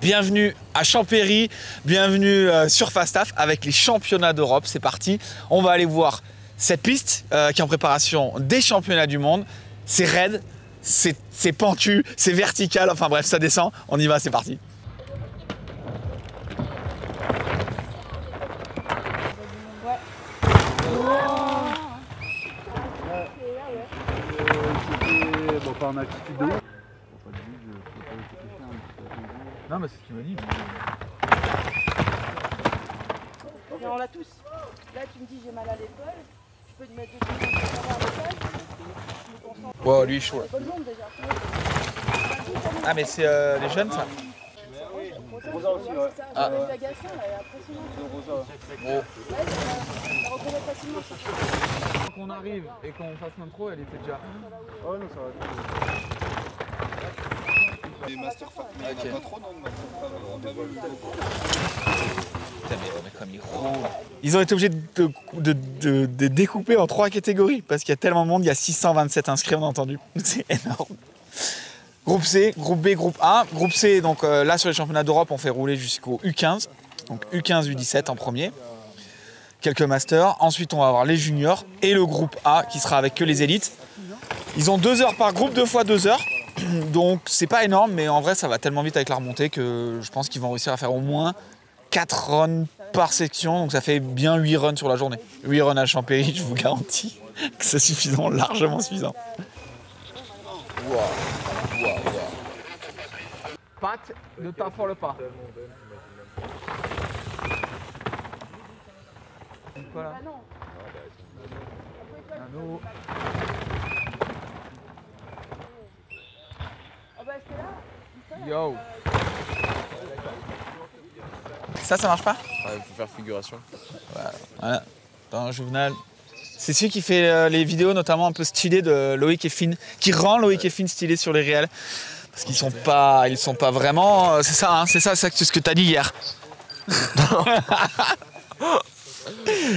Bienvenue à Champéry, bienvenue sur Fastaf avec les championnats d'Europe. C'est parti, on va aller voir cette piste qui est en préparation des championnats du monde. C'est raide, c'est pentu, c'est vertical, enfin bref, ça descend. On y va, c'est parti. Bon, pas en altitude de ouf. Non, mais c'est ce qu'il m'a dit. Mais on l'a tous. Là, tu me dis j'ai mal à l'épaule. Je peux te mettre 2 secondes pour savoir l'épaule. Wow, lui il est chaud là. C'est bonne jambe déjà. Ah mais c'est les jeunes ça. Rosa aussi, ouais. Ah. L'évaluation, elle est impressionnante. Rosa. Bon. Ouais, ça reconnaît facilement. Quand on arrive et qu'on fasse l'intro, elle était déjà. Oh non, ça va. Les Master Fat, mais il n'y en a pas trop, non, de Master Putain, mais comme ils roulent. Ils ont été obligés de découper en 3 catégories parce qu'il y a tellement de monde, il y a 627 inscrits, on a entendu. C'est énorme. Groupe C, groupe B, groupe A. Groupe C, donc là sur les championnats d'Europe, on fait rouler jusqu'au U15. Donc U15, U17 en premier. Quelques masters. Ensuite, on va avoir les juniors et le groupe A qui sera avec que les élites. Ils ont 2 heures par groupe, 2 fois 2 heures. Donc c'est pas énorme, mais en vrai, ça va tellement vite avec la remontée que je pense qu'ils vont réussir à faire au moins 4 runs par section. Donc ça fait bien 8 runs sur la journée. 8 runs à Champéry, je vous garantis que c'est suffisant, largement suffisant. Wow. Pat, ne t'affole pas. Voilà. Ah non. Nano. Ah bah c'est là. Yo. Ça marche pas? Ouais, il faut faire figuration. Voilà. Attends, Juvenal. C'est celui qui fait les vidéos notamment un peu stylées de Loïc et Finn, qui rend Loïc et Finn stylés sur les réels. Parce qu'ils sont pas vraiment. C'est ça, hein, c'est ce que t'as dit hier.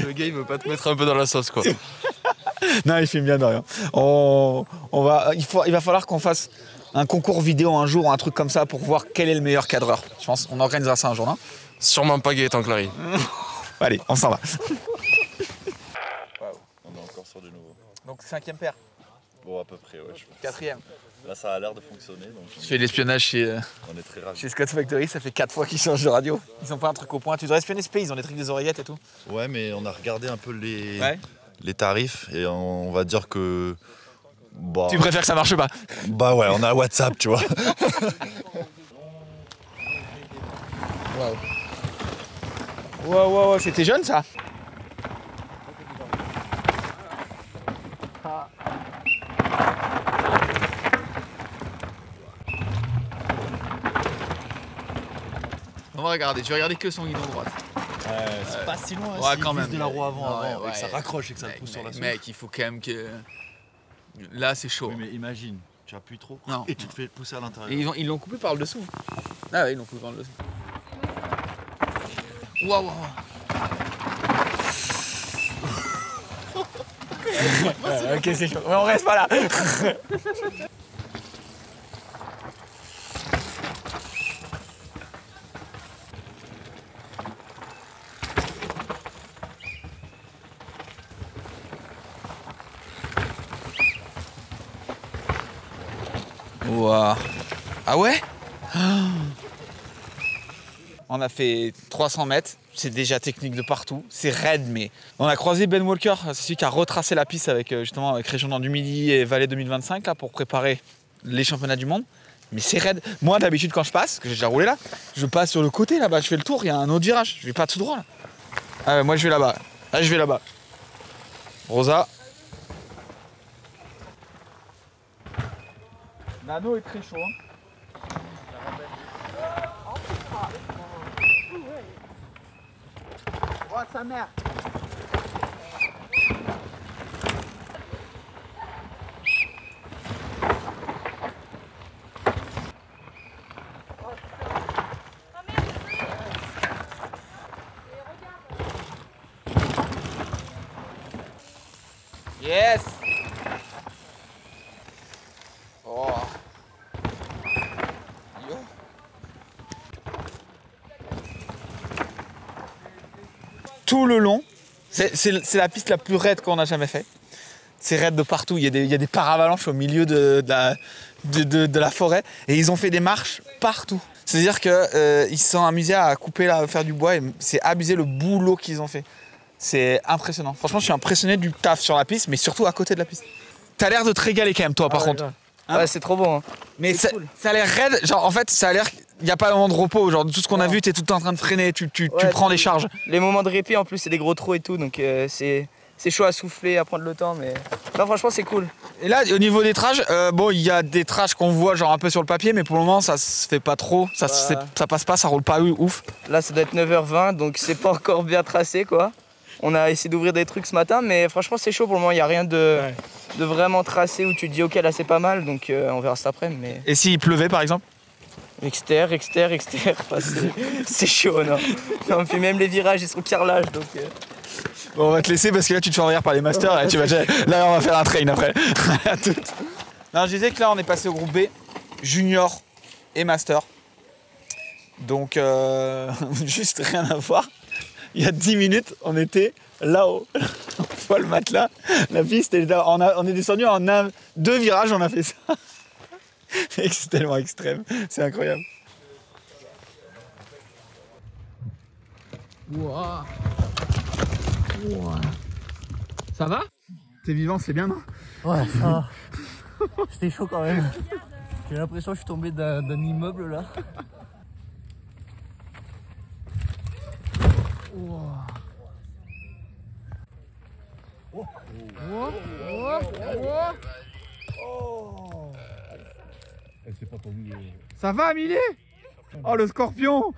Le gars, il veut pas te mettre un peu dans la sauce, quoi. Non, il filme bien de rien. Il va falloir qu'on fasse un concours vidéo un jour ou un truc comme ça pour voir quel est le meilleur cadreur. Je pense qu'on organisera ça un jour là. Sûrement pas Gaëtan Clary. Allez, on s'en va. On est encore sur du nouveau. Donc 5e paire, Bon, à peu près, ouais. Je pense. 4e. Là, ça a l'air de fonctionner, donc Je fais l'espionnage chez on est très ravis. Scott Factory, ça fait 4 fois qu'ils changent de radio. Ils ont pas un truc au point. Tu dois espionner ce pays, ils ont des trucs des oreillettes et tout. Ouais, mais on a regardé un peu Ouais. les tarifs et on va dire que. Bah, Tu préfères que ça marche pas? bah ouais, on a WhatsApp, tu vois. Wow, c'était jeune ça. On va regarder, tu vas regarder que son guidon droite. C'est pas si loin, Ouais, quand même. de la roue avant, Ouais, et que ça ouais. raccroche et que ça te pousse sur la soupe. Mec, il faut quand même que. Là, c'est chaud. Oui, mais imagine, tu appuies trop Non. et tu te fais pousser à Et l'intérieur. ils l'ont coupé par le dessous. Ah ouais, ils l'ont coupé par le dessous. Waouh. Ok, c'est chaud. Mais on reste pas là. Waouh. Ah ouais? On a fait 300 mètres, c'est déjà technique de partout, c'est raide mais... On a croisé Ben Walker, c'est celui qui a retracé la piste avec justement avec Région du Midi et Vallée 2025 là, pour préparer les championnats du monde. Mais c'est raide. Moi d'habitude quand je passe, que j'ai déjà roulé là, je passe sur le côté là-bas, je fais le tour, il y a un autre virage, je vais pas tout droit là. Ah ouais, moi je vais là-bas, là je vais là-bas. Rosa. Nano est très chaud. Hein. Oh sa mère. Yes. Oh. Yo. tout le long. C'est la piste la plus raide qu'on a jamais fait. C'est raide de partout. Il y a des paravalanches au milieu de la forêt. Et ils ont fait des marches partout. C'est-à-dire qu'ils se sont amusés à couper, à faire du bois. Et c'est abusé le boulot qu'ils ont fait. C'est impressionnant. Franchement, je suis impressionné du taf sur la piste, mais surtout à côté de la piste. T'as l'air de te régaler quand même, toi, par contre. Hein, ouais, c'est trop bon. Hein. Mais ça, cool. Ça a l'air raide. Genre, en fait, ça a l'air qu'il n'y a pas de moment de repos. Genre, tout ce qu'on a vu, t'es tout le temps en train de freiner. Tu prends les charges. Les moments de répit, en plus, c'est des gros trous et tout. Donc, c'est chaud à souffler, à prendre le temps. Mais non, franchement, c'est cool. Et là, au niveau des trages, bon, il y a des trages qu'on voit genre un peu sur le papier, mais pour le moment, ça se fait pas trop. Ça passe pas, ça roule pas ouf. Là, ça doit être 9h20, donc c'est pas encore bien tracé, quoi. On a essayé d'ouvrir des trucs ce matin, mais franchement, c'est chaud pour le moment. Il n'y a rien de vraiment tracé où tu te dis, ok, là, c'est pas mal, donc on verra cet après. Mais... Et s'il pleuvait, par exemple? Externe. Enfin, c'est chaud, non. Non, puis même les virages, ils sont carrelage, donc... Bon, on va te laisser parce que là, tu te fais envahir par les masters. Et là, on va faire un train après. À toutes. Non, je disais que là, on est passé au groupe B, junior et master. Donc, juste rien à voir. Il y a 10 minutes, on était là-haut, on voit le matelas, la piste, on est descendu en 2 virages, on a fait ça. C'est tellement extrême, c'est incroyable. Wow. Wow. Ça va? T'es vivant, c'est bien, non? Ouais, ça va. C'était chaud quand même. J'ai l'impression que je suis tombé d'un immeuble là. Wow. Oh. Oh. Elle s'est pas tombée. Ça va, Amélie? Oh, le scorpion!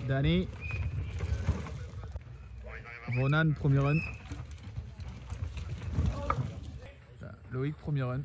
Danny. Ronan, premier run. Loïc, premier run.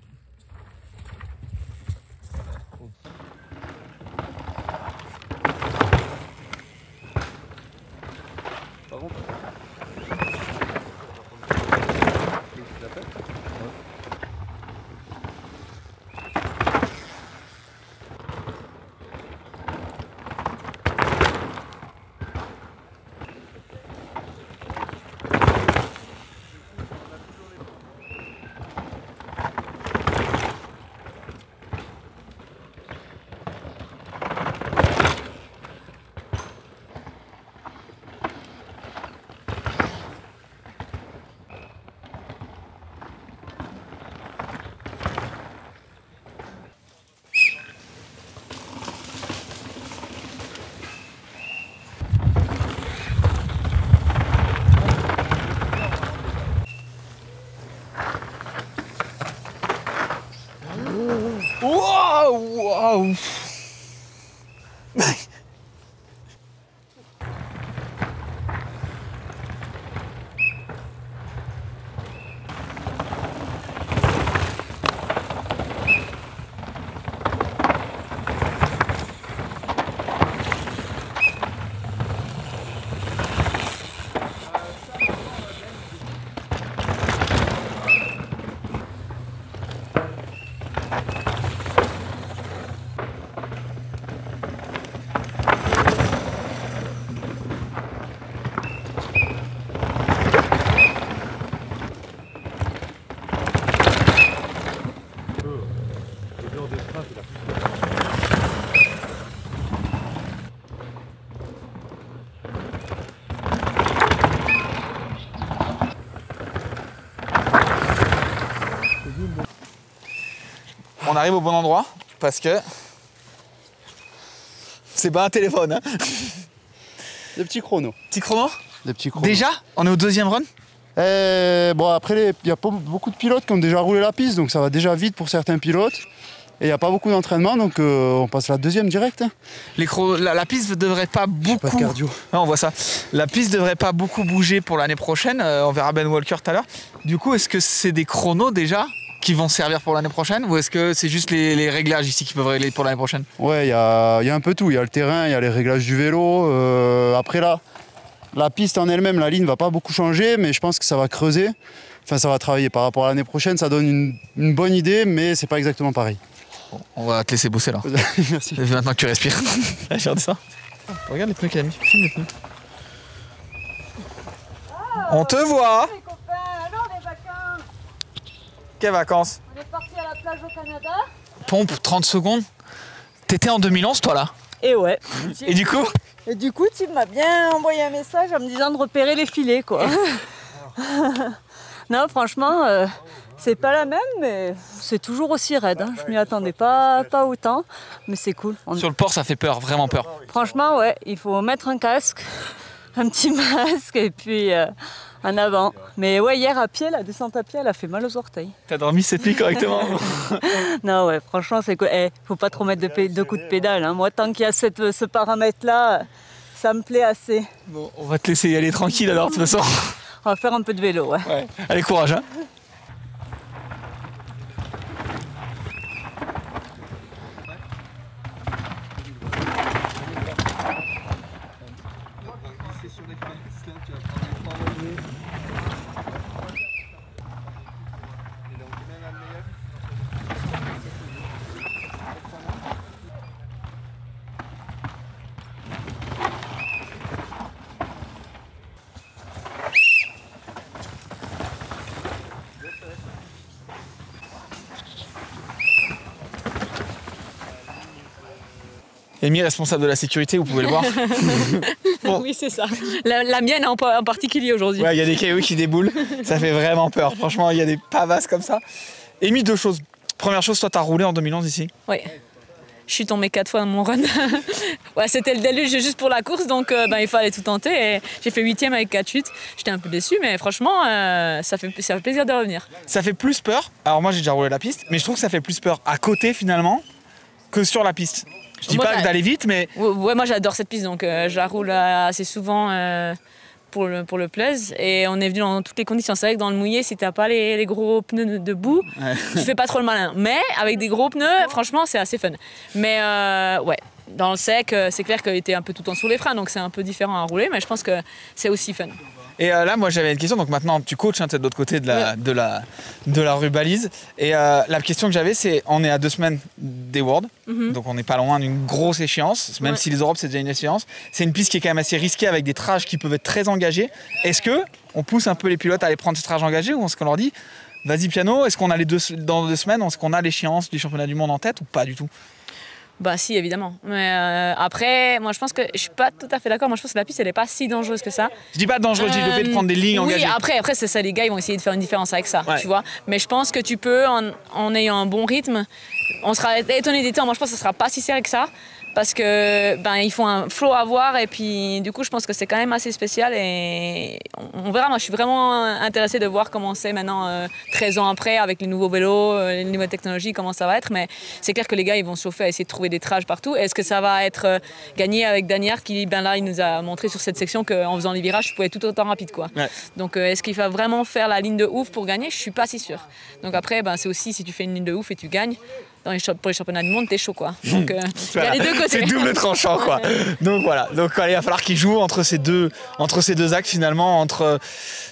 Wow! On arrive au bon endroit parce que c'est pas un téléphone. Hein. Des petits chronos. Petit chrono? Des petits chronos. Déjà? On est au 2e run? Bon, après, il y a pas beaucoup de pilotes qui ont déjà roulé la piste, donc ça va déjà vite pour certains pilotes. Et il n'y a pas beaucoup d'entraînement, donc on passe la deuxième direct. Hein. La piste ne devrait pas beaucoup. Pas de cardio. Ouais, on voit ça. La piste devrait pas beaucoup bouger pour l'année prochaine. On verra Ben Walker tout à l'heure. Du coup, est-ce que c'est des chronos déjà qui vont servir pour l'année prochaine, ou est-ce que c'est juste les réglages ici qui peuvent régler pour l'année prochaine? Ouais, il y a un peu tout. Il y a le terrain, il y a les réglages du vélo. Après là, la piste en elle-même, la ligne va pas beaucoup changer, mais je pense que ça va creuser. Enfin, ça va travailler par rapport à l'année prochaine. Ça donne une bonne idée, mais c'est pas exactement pareil. Bon, on va te laisser bosser là. Merci. Maintenant que tu respires. Regarde ça. Regarde les pneus qu'il a mis. Filme les pneus. On te voit. Les copains, alors les vacances? Quelles vacances? On est parti à la plage au Canada. Pompe, 30 secondes. T'étais en 2011 toi là? Et ouais. Et du coup? Et du coup, Tim m'a bien envoyé un message en me disant de repérer les filets, quoi. Non, franchement, c'est pas la même, mais c'est toujours aussi raide. Hein. Je m'y attendais pas autant, mais c'est cool. Sur le port, ça fait peur, vraiment peur. Franchement, ouais, il faut mettre un casque, un petit masque, et puis en avant. Mais ouais, hier à pied, la descente à pied, elle a fait mal aux orteils. T'as dormi cette nuit correctement? Non, ouais, franchement, c'est cool. Faut pas trop mettre de coups de pédale. Hein. Moi, tant qu'il y a ce paramètre-là, ça me plaît assez. Bon, on va te laisser y aller tranquille alors, de toute façon. On va faire un peu de vélo, ouais. Ouais. Allez, courage, hein. Amy, responsable de la sécurité, vous pouvez le voir. Bon. Oui, c'est ça. La mienne en particulier aujourd'hui. Ouais, il y a des cailloux qui déboulent. Ça fait vraiment peur. Franchement, il y a des pavasses comme ça. Amy, deux choses. Première chose, toi, t'as roulé en 2011 ici? Oui. Je suis tombée 4 fois dans mon run. Ouais, c'était le déluge juste pour la course, donc il fallait tout tenter. Et j'ai fait 8e avec 4 chutes. J'étais un peu déçue, mais franchement, ça fait plaisir de revenir. Ça fait plus peur. Alors moi, j'ai déjà roulé la piste, mais je trouve que ça fait plus peur à côté, finalement, que sur la piste. Je dis pas d'aller vite, mais... Ouais, moi j'adore cette piste, donc je la roule assez souvent pour le plaisir. Et on est venu dans toutes les conditions. C'est vrai que dans le mouillé, si t'as pas les gros pneus debout, ouais. Tu fais pas trop le malin. Mais avec des gros pneus, franchement, c'est assez fun. Mais ouais, dans le sec, c'est clair qu'il était un peu tout le temps sous les freins, donc c'est un peu différent à rouler, mais je pense que c'est aussi fun. Et là, moi, j'avais une question. Donc maintenant, tu coaches, hein, tu es de l'autre côté de la rue Balise. Et la question que j'avais, c'est, on est à 2 semaines des Worlds, donc on n'est pas loin d'une grosse échéance, même si les Europes, c'est déjà une échéance. C'est une piste qui est quand même assez risquée avec des trages qui peuvent être très engagés. Est-ce qu'on pousse un peu les pilotes à aller prendre ce trage engagé, ou est-ce qu'on leur dit, vas-y piano, est-ce qu'on a dans 2 semaines, est-ce qu'on a l'échéance du championnat du monde en tête ou pas du tout? Bah si, évidemment. Mais après, moi je pense que je suis pas tout à fait d'accord. Moi je pense que la piste elle est pas si dangereuse que ça. Je dis pas dangereuse, je dis le fait de prendre des lignes engagées. Oui, après c'est ça, les gars ils vont essayer de faire une différence avec ça, ouais. Tu vois. Mais je pense que tu peux, en ayant un bon rythme, on sera étonné des temps. Moi je pense que ça sera pas si serré que ça. Parce que il faut un flow à voir et puis du coup je pense que c'est quand même assez spécial et on verra. Moi je suis vraiment intéressée de voir comment c'est maintenant 13 ans après avec les nouveaux vélos, les nouvelles technologies, comment ça va être, mais c'est clair que les gars ils vont se chauffer à essayer de trouver des trages partout. Est-ce que ça va être gagné avec Daniel qui là il nous a montré sur cette section qu'en faisant les virages je pouvais être tout autant rapide quoi. Ouais. Donc est-ce qu'il va vraiment faire la ligne de ouf pour gagner? Je suis pas si sûre. Donc après c'est aussi si tu fais une ligne de ouf et tu gagnes pour les championnats du monde, t'es chaud quoi. Donc il y a les deux côtés. C'est double tranchant quoi. Donc voilà. Donc il va falloir qu'ils jouent entre ces deux axes finalement, entre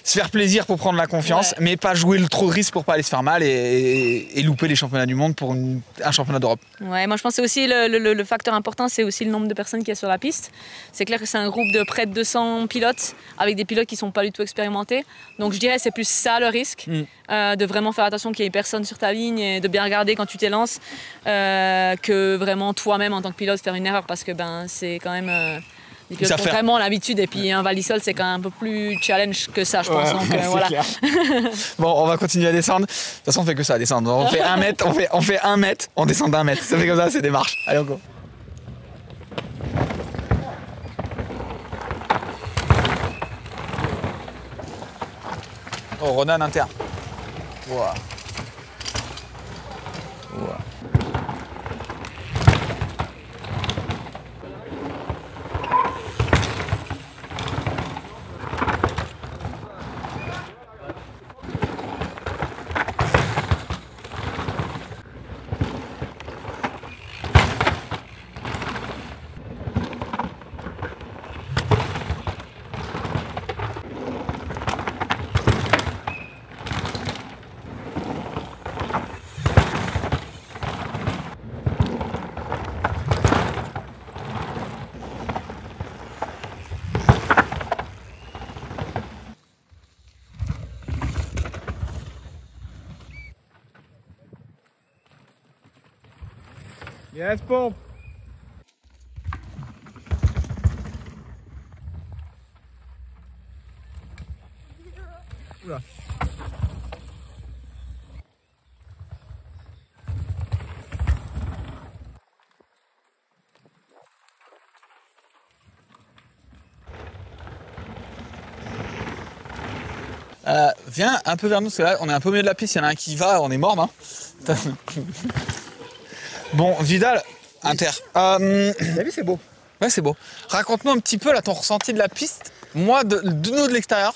se faire plaisir pour prendre la confiance, mais pas jouer trop de risques pour pas aller se faire mal et louper les championnats du monde pour un championnat d'Europe. Ouais, moi je pense que c'est aussi le facteur important, c'est aussi le nombre de personnes qu'il y a sur la piste. C'est clair que c'est un groupe de près de 200 pilotes avec des pilotes qui sont pas du tout expérimentés. Donc je dirais c'est plus ça le risque, de vraiment faire attention qu'il y ait personne sur ta ligne et de bien regarder quand tu t'élances. Que vraiment toi-même en tant que pilote faire une erreur parce que c'est quand même des pilotes qui ont vraiment l'habitude et puis un Val-di-Sol c'est quand même un peu plus challenge que ça je pense. Donc, voilà. Bon on va continuer à descendre. De toute façon on fait que ça à descendre. On fait 1 mètre, on fait 1 mètre, on descend d'1 mètre. Ça fait comme ça, c'est des marches. Allez on go. Oh, Ronan Inter. Wow. Wow. Yes, pompe. Oula. Viens un peu vers nous, parce que là on est un peu au milieu de la piste, il y en a un qui va, on est mort, non? Bon, Vidal, Inter. T'as vu, c'est beau. Ouais, c'est beau. Raconte-nous un petit peu là ton ressenti de la piste. Moi, de nous de l'extérieur,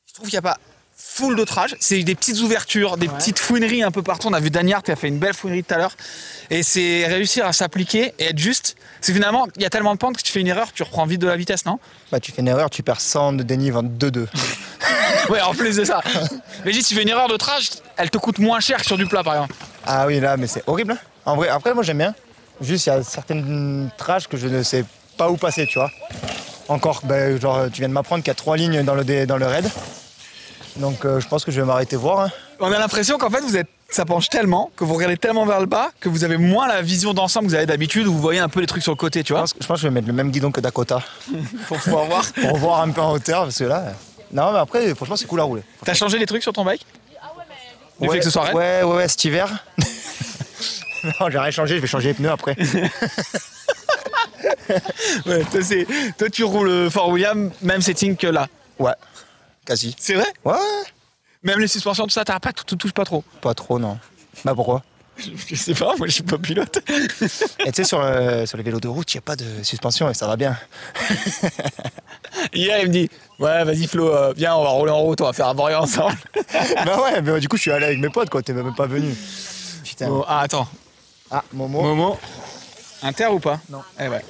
je trouve qu'il n'y a pas full de trage. C'est des petites ouvertures, des petites fouineries un peu partout. On a vu Danyard qui a fait une belle fouinerie tout à l'heure. Et c'est réussir à s'appliquer et être juste. C'est finalement, il y a tellement de pentes que tu fais une erreur, tu reprends vite de la vitesse, non? Bah, tu fais une erreur, tu perds 100 de dénivelé en 2-2. Ouais, en plus de ça. Mais si tu fais une erreur de trage, elle te coûte moins cher que sur du plat, par exemple. Ah oui, là, mais c'est horrible. Hein. En vrai, après, moi, j'aime bien. Juste, il y a certaines trages que je ne sais pas où passer, tu vois. Encore, ben, genre, tu viens de m'apprendre qu'il y a 3 lignes dans le raid. Donc, je pense que je vais m'arrêter voir. Hein. On a l'impression qu'en fait, ça penche tellement, que vous regardez tellement vers le bas, que vous avez moins la vision d'ensemble que vous avez d'habitude, où vous voyez un peu les trucs sur le côté, tu vois. Je pense que je vais mettre le même guidon que Dakota. Pour pouvoir voir. Pour voir un peu en hauteur, parce que là... Non, mais après, franchement, c'est cool à rouler. T'as changé les trucs sur ton bike? Du fait que ce soit raide? Ouais, cet hiver. Non, j'ai rien changé, je vais changer les pneus après. Ouais, toi, tu roules Fort William, même setting que là? Ouais, quasi. C'est vrai? Ouais. Même les suspensions, tout ça, tu touches pas trop? Pas trop, non. Bah pourquoi? Je sais pas, moi je suis pas pilote. Et tu sais, sur les vélos de route, il n'y a pas de suspension et ça va bien. Hier, il me dit, ouais, vas-y Flo, viens, on va rouler en route, on va faire un boré ensemble. Bah ouais, mais du coup, je suis allé avec mes potes, quoi, t'es même pas venu. Putain. Oh, ah, attends. Ah, Momo. Momo. Inter ou pas? Non. Eh ouais.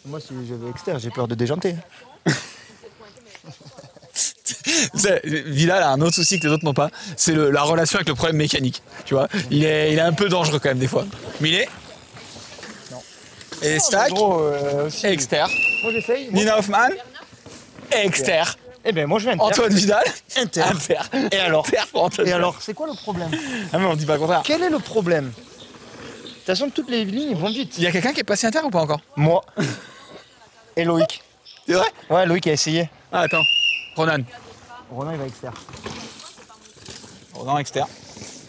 Moi, si je vais externe, j'ai peur de déjanter. Vidal a un autre souci que les autres n'ont pas, c'est la relation avec le problème mécanique. Tu vois, il est un peu dangereux quand même des fois. Millet. Non. Et Stack. Exter. Moi j'essaye. Nina Hoffman. Exter. Eh ben moi je vais Inter. Antoine Vidal. Inter. Et alors? Et alors, c'est quoi le problème? Ah mais on dit pas le contraire. Quel est le problème? De toute façon, toutes les lignes vont vite. Il y a quelqu'un qui est passé Inter ou pas encore? Moi. Et Loïc. C'est vrai? Ouais, Loïc a essayé. Ah attends. Ronan. Ronan il va externe. Ronan externe.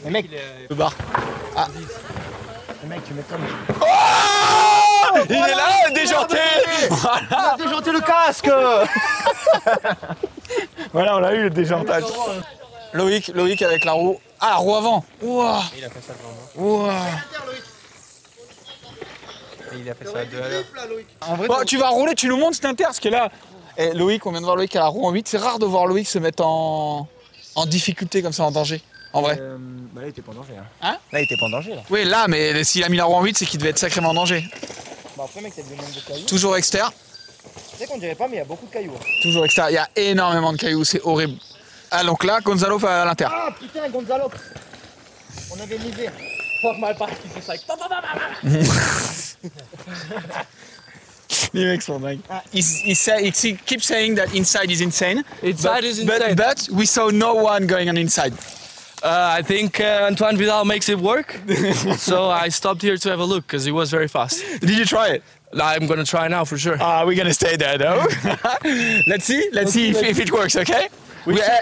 Mais mec, le bar. Ah. Mais mec, tu m'étonnes. Oh, il est là, déjanté. Voilà. Il a déjanté le casque. Voilà, on l'a eu le déjantage. Loïc avec la roue. Ah, la roue avant. Ouah. Il a fait ça devant moi. Ouah. Il a fait ça à 2 à l'heure. En vrai, Bon, tu vas rouler, tu nous montres cet inter, parce que là, et Loïc, on vient de voir Loïc à la roue en 8. C'est rare de voir Loïc se mettre en difficulté comme ça, en danger, en vrai. Bah là, il était pas en danger. Hein? Là, il était pas en danger. Là. Oui, là, mais s'il a mis la roue en 8, c'est qu'il devait être sacrément en danger. Bah après, mec, t'as le nombre de cailloux. Toujours externe. Tu sais qu'on dirait pas, mais il y a beaucoup de cailloux. Toujours externe. Il y a énormément de cailloux, c'est horrible. Ah, donc là, Gonzalo à l'inter. Ah putain, Gonzalo. On avait misé. Fuck my bike, il fait ça avec... Les mecs sont dingues. He keeps saying that inside is insane. Inside is insane. But we saw no one going on inside. I think Antoine Vidal makes it work. So I stopped here to have a look because he was very fast. Did you try it? I'm going to try now for sure. We're going to stay there though. Let's see if it works, okay?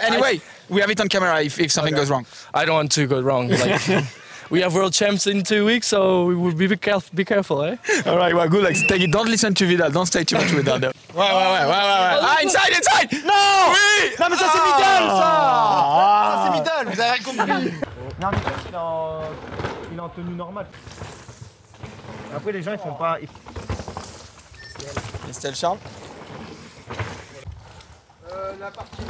Anyway, we have it on camera if something goes wrong. I don't want to go wrong. Like, we have world champs in 2 weeks, so we will be careful, eh? All right, well, good luck. Take it. Don't listen to Vidal. Don't stay too much with Vidal. Ouais. Ah, inside! Non! Oui! Non, mais ça, c'est Vidal, ça! Ça, c'est Vidal, vous avez rien compris. Non, Vidal, il est en tenue normale. Après, les gens, ils font pas... Estelle Charles. La partie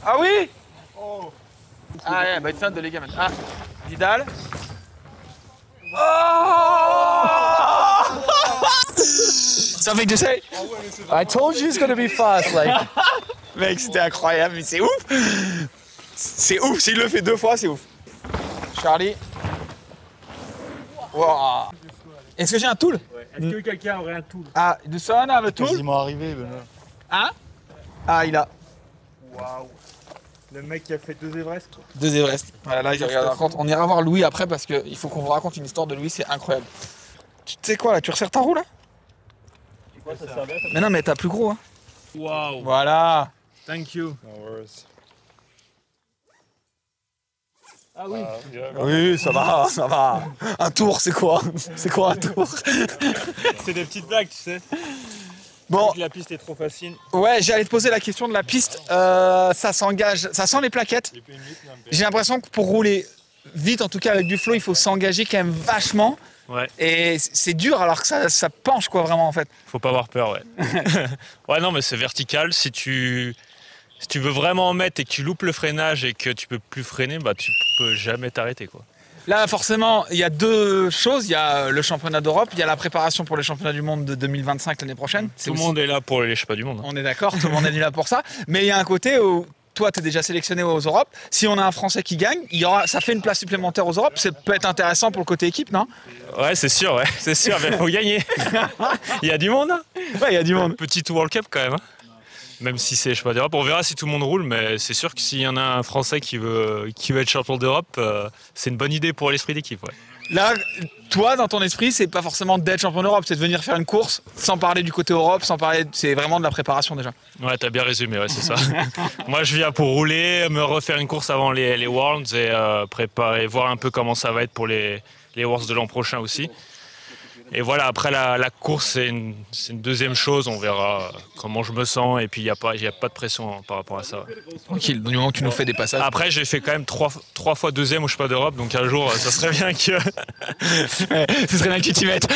Ah oui? Oh. Ah yeah, but it's not the ligament. Ah, Vidal. Oh! Something to say? I told you it's gonna be fast, like. Mec, c'était incroyable, mais c'est ouf! C'est ouf, s'il le fait 2 fois, c'est ouf. Charlie. Wow. Est-ce que j'ai un tool? Est-ce que quelqu'un aurait un tool? Ah, do someone have a tool? Quasiment arrivé, Benoît. Hein? Ah, il a. Waouh. Le mec qui a fait 2 Everest. 2 Everest. Voilà, là, je regarde. Par contre, on ira voir Louis après parce qu'il faut qu'on vous raconte une histoire de Louis, c'est incroyable. Tu sais quoi, là? Tu resserres ta roue, là? Ouais, ça servait. Mais non, mais t'as plus gros, hein. Waouh. Voilà. Thank you. Ah oui. Oui, ça va. Un tour, c'est quoi? C'est quoi un tour? C'est des petites blagues, tu sais. Bon. La piste est trop facile. Ouais, j'allais te poser la question de la piste. Ça s'engage, ça sent les plaquettes. J'ai l'impression que pour rouler vite, en tout cas avec du flow, il faut s'engager quand même vachement. Ouais. Et c'est dur alors que ça penche quoi vraiment en fait. Faut pas avoir peur, ouais. Ouais, non, mais c'est vertical. Si tu veux vraiment en mettre et que tu loupes le freinage et que tu peux plus freiner, bah tu peux jamais t'arrêter, quoi. Là, forcément, il y a 2 choses. Il y a le championnat d'Europe, il y a la préparation pour les championnats du monde de 2025 l'année prochaine. Tout le monde est là pour les championnats du monde. On est d'accord, tout le monde est là pour ça. Mais il y a un côté où toi, tu es déjà sélectionné aux Europes. Si on a un Français qui gagne, ça fait une place supplémentaire aux Europes. Ça peut être intéressant pour le côté équipe, non? Ouais, c'est sûr, mais il faut gagner. Il y a du monde. Ouais, il y a du monde. Petit World Cup quand même. Même si c'est championnat d'Europe, on verra si tout le monde roule, mais c'est sûr que s'il y en a un Français qui veut être champion d'Europe, c'est une bonne idée pour l'esprit d'équipe. Ouais. Là, toi, dans ton esprit, c'est pas forcément d'être champion d'Europe, c'est de venir faire une course sans parler du côté Europe, c'est vraiment de la préparation déjà. Ouais, t'as bien résumé, ouais, c'est ça. Moi, je viens pour rouler, me refaire une course avant les Worlds et préparer, voir un peu comment ça va être pour les Worlds de l'an prochain aussi. Et voilà, après la course, c'est une deuxième chose, on verra comment je me sens et puis il n'y a pas de pression par rapport à ça. Tranquille, du moment que tu nous fais des passages. Après, j'ai fait quand même 3 fois deuxième au championnat d'Europe, donc un jour, ça serait bien que... Ouais, ce serait bien que tu t'y mettes.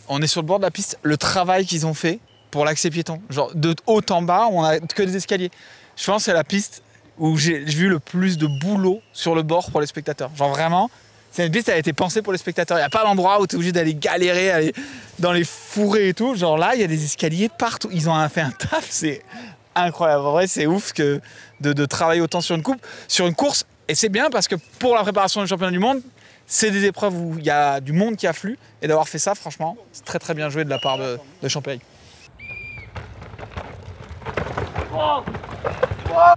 On est sur le bord de la piste, le travail qu'ils ont fait pour l'accès piéton, genre de haut en bas, on a que des escaliers. Je pense que c'est la piste où j'ai vu le plus de boulot sur le bord pour les spectateurs. Genre vraiment... Cette piste, elle a été pensée pour les spectateurs. Il n'y a pas d'endroit où tu es obligé d'aller galérer, aller dans les fourrés et tout. Genre là, il y a des escaliers partout. Ils ont fait un taf, c'est incroyable. En vrai, c'est ouf de travailler autant sur une course. Et c'est bien parce que pour la préparation du championnat du monde, c'est des épreuves où il y a du monde qui afflue. Et d'avoir fait ça, franchement, c'est très très bien joué de la part de Champagne. Oh. Oh.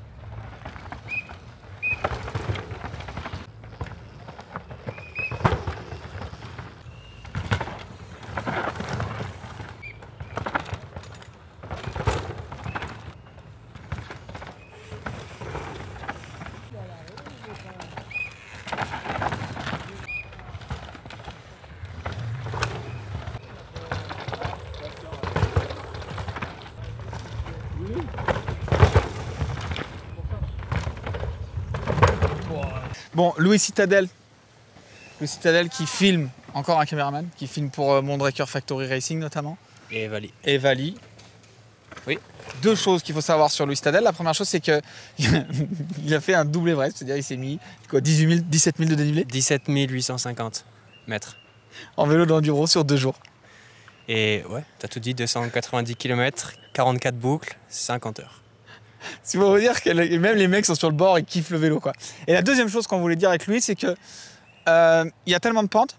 Bon, Louis Citadel qui filme, encore un caméraman, qui filme pour Mondraker Factory Racing notamment. Et Vali. Et Vali. Oui. 2 choses qu'il faut savoir sur Louis Citadel. La première chose, c'est qu'il a fait un double Everest, c'est-à-dire il s'est mis quoi, 17 000 de dénivelé 17 850 mètres. En vélo d'enduro sur 2 jours. Et ouais, t'as tout dit, 290 km, 44 boucles, 50 heures. C'est pour vous dire que même les mecs sont sur le bord et kiffent le vélo, quoi. Et la deuxième chose qu'on voulait dire avec lui, c'est que il y a tellement de pentes,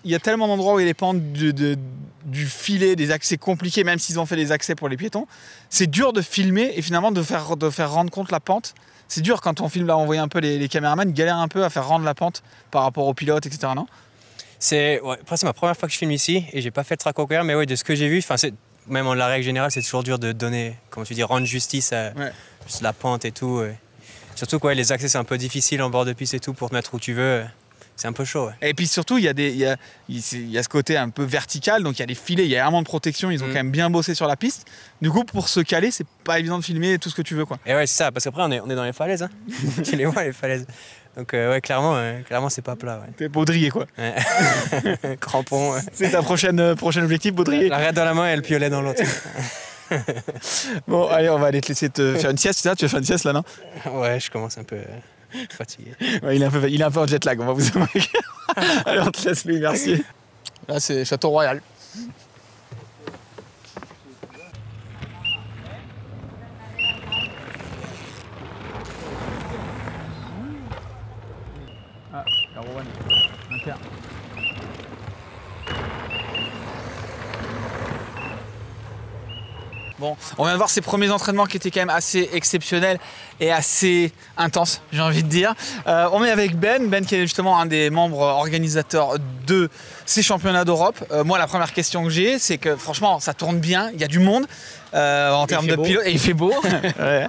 il y a tellement d'endroits où il y a les pentes du filet, des accès compliqués, même s'ils ont fait des accès pour les piétons. C'est dur de filmer et finalement de faire rendre compte la pente. C'est dur quand on filme, là on voyait un peu les caméramans galèrent un peu à faire rendre la pente par rapport aux pilotes, etc. Non ? Après, c'est ma première fois que je filme ici et j'ai pas fait de track walker, mais ouais, de ce que j'ai vu, même en la règle générale, c'est toujours dur de donner, comment tu dis, rendre justice à juste la pente et tout. Surtout que les accès, c'est un peu difficile en bord de piste et tout pour te mettre où tu veux. C'est un peu chaud. Et puis surtout, il y a ce côté un peu vertical, donc il y a des filets, il y a vraiment de protection, ils ont quand même bien bossé sur la piste. Du coup, pour se caler, c'est pas évident de filmer tout ce que tu veux, quoi. Et ouais, c'est ça, parce qu'après, on est dans les falaises. Hein. Tu les vois, les falaises. Donc ouais, clairement, c'est pas plat. Ouais. T'es baudrier, quoi. Ouais. Crampon. Ouais. C'est ta prochain objectif, baudrier? La raide dans la main et le piolet dans l'autre. Bon, allez, on va aller te laisser te faire une sieste, c'est ça? Tu vas faire une sieste, là, non? Ouais, je commence un peu fatigué. Ouais, il est un peu en jet lag, on va vous avouer. Allez, on te laisse, Louis, merci. Là, c'est Château Royal. Ah, la Rouen, inter. Bon, on vient de voir ces premiers entraînements qui étaient quand même assez exceptionnels et assez intenses, j'ai envie de dire. On est avec Ben qui est justement un des membres organisateurs de ces championnats d'Europe. Moi, la première question que j'ai, c'est que franchement, ça tourne bien, il y a du monde en termes de pilotes, et il fait beau. Ouais.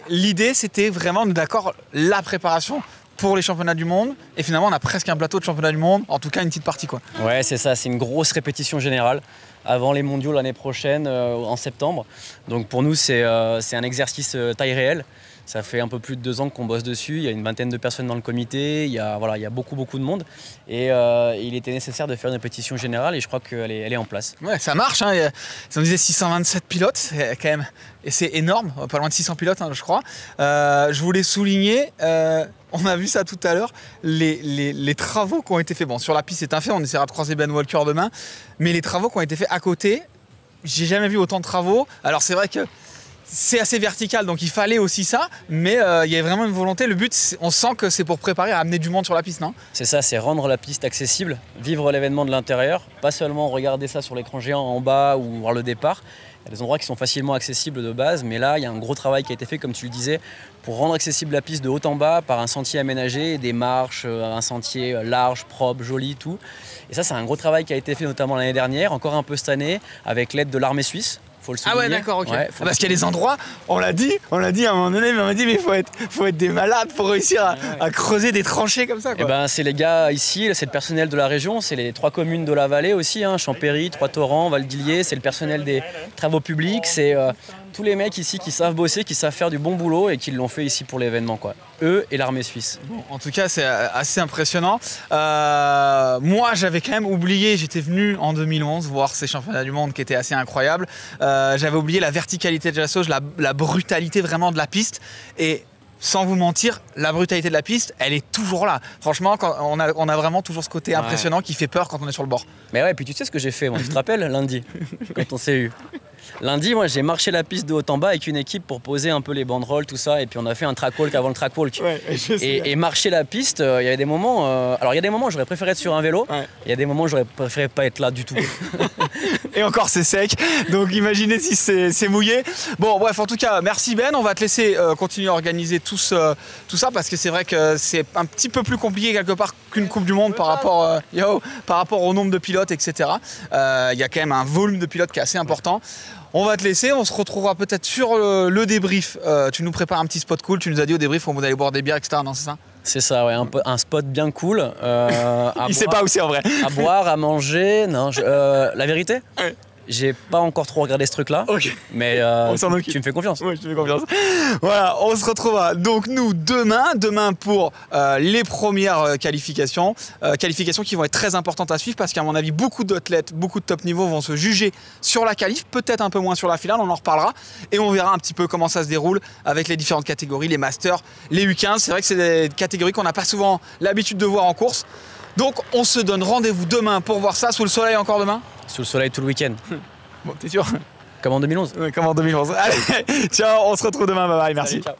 L'idée, c'était vraiment, d'accord, la préparation pour les championnats du monde, et finalement on a presque un plateau de championnat du monde, en tout cas une petite partie, quoi. Ouais, c'est ça, c'est une grosse répétition générale avant les mondiaux l'année prochaine, en septembre. Donc pour nous, c'est un exercice taille réelle. Ça fait un peu plus de 2 ans qu'on bosse dessus, il y a une vingtaine de personnes dans le comité, il y a beaucoup de monde. Et il était nécessaire de faire une répétition générale et je crois qu'elle est en place. Ouais, ça marche, hein. On disait 627 pilotes, c'est quand même, et c'est énorme, pas loin de 600 pilotes, hein, je crois. Je voulais souligner, on a vu ça tout à l'heure, les travaux qui ont été faits. Bon, sur la piste, c'est un fait, on essaiera de croiser Ben Walker demain, mais les travaux qui ont été faits à côté, j'ai jamais vu autant de travaux. Alors c'est vrai que c'est assez vertical, donc il fallait aussi ça, mais il y avait vraiment une volonté. Le but, on sent que c'est pour préparer à amener du monde sur la piste, non? C'est ça, c'est rendre la piste accessible, vivre l'événement de l'intérieur, pas seulement regarder ça sur l'écran géant en bas ou voir le départ. Il y a des endroits qui sont facilement accessibles de base, mais là, il y a un gros travail qui a été fait, comme tu le disais, pour rendre accessible la piste de haut en bas par un sentier aménagé, des marches, un sentier large, propre, joli, tout. Et ça, c'est un gros travail qui a été fait notamment l'année dernière, encore un peu cette année, avec l'aide de l'armée suisse. Faut le souligner. Ah ouais, d'accord, ok. Ouais, parce qu'il y a des endroits, on l'a dit à un moment donné, mais on m'a dit, mais faut être des malades pour réussir à creuser des tranchées comme ça, quoi. Et ben, c'est les gars ici, c'est le personnel de la région, c'est les 3 communes de la vallée aussi, hein, Champéry, Trois-Torrents, Val-d'Illier, c'est le personnel des travaux publics, c'est tous les mecs ici qui savent bosser, qui savent faire du bon boulot et qui l'ont fait ici pour l'événement, quoi. Eux et l'armée suisse. Bon, en tout cas, c'est assez impressionnant. Moi, j'avais quand même oublié, j'étais venu en 2011 voir ces championnats du monde qui étaient assez incroyables. J'avais oublié la verticalité de la chose, la brutalité vraiment de la piste. Et sans vous mentir, la brutalité de la piste, elle est toujours là. Franchement, on a vraiment toujours ce côté impressionnant qui fait peur quand on est sur le bord. Mais ouais, puis tu sais ce que j'ai fait, moi, tu te rappelles, lundi, quand on s'est eu. Lundi, moi, j'ai marché la piste de haut en bas avec une équipe pour poser un peu les banderoles, tout ça, et puis on a fait un track walk avant le track walk. Ouais, et marcher la piste, il y avait des moments. Alors, il y a des moments où j'aurais préféré être sur un vélo, il y a des moments où j'aurais préféré pas être là du tout. Et encore, c'est sec, donc imaginez si c'est mouillé. Bon, bref, en tout cas, merci Ben. On va te laisser continuer à organiser tout ça, parce que c'est vrai que c'est un petit peu plus compliqué quelque part qu'une Coupe du Monde par rapport au nombre de pilotes, etc. Il y a quand même un volume de pilotes qui est assez important. On va te laisser, on se retrouvera peut-être sur le débrief. Tu nous prépares un petit spot cool, tu nous as dit au débrief on va aller boire des bières, etc. Non, c'est ça? C'est ça, ouais, un spot bien cool. Il sait pas où c'est en vrai. À boire, à manger, non. La vérité, j'ai pas encore trop regardé ce truc-là, mais tu me fais confiance. Oui, je te fais confiance. Voilà, on se retrouvera donc nous demain pour les premières qualifications qui vont être très importantes à suivre parce qu'à mon avis, beaucoup d'athlètes, beaucoup de top niveau vont se juger sur la qualif, peut-être un peu moins sur la finale, on en reparlera et on verra un petit peu comment ça se déroule avec les différentes catégories, les masters, les U15. C'est vrai que c'est des catégories qu'on n'a pas souvent l'habitude de voir en course. Donc on se donne rendez-vous demain pour voir ça, sous le soleil encore demain? Sous le soleil tout le week-end. Bon, t'es sûr? Comme en 2011. Comme en 2011. Allez, ciao, on se retrouve demain, bye bye, merci. Salut, ciao.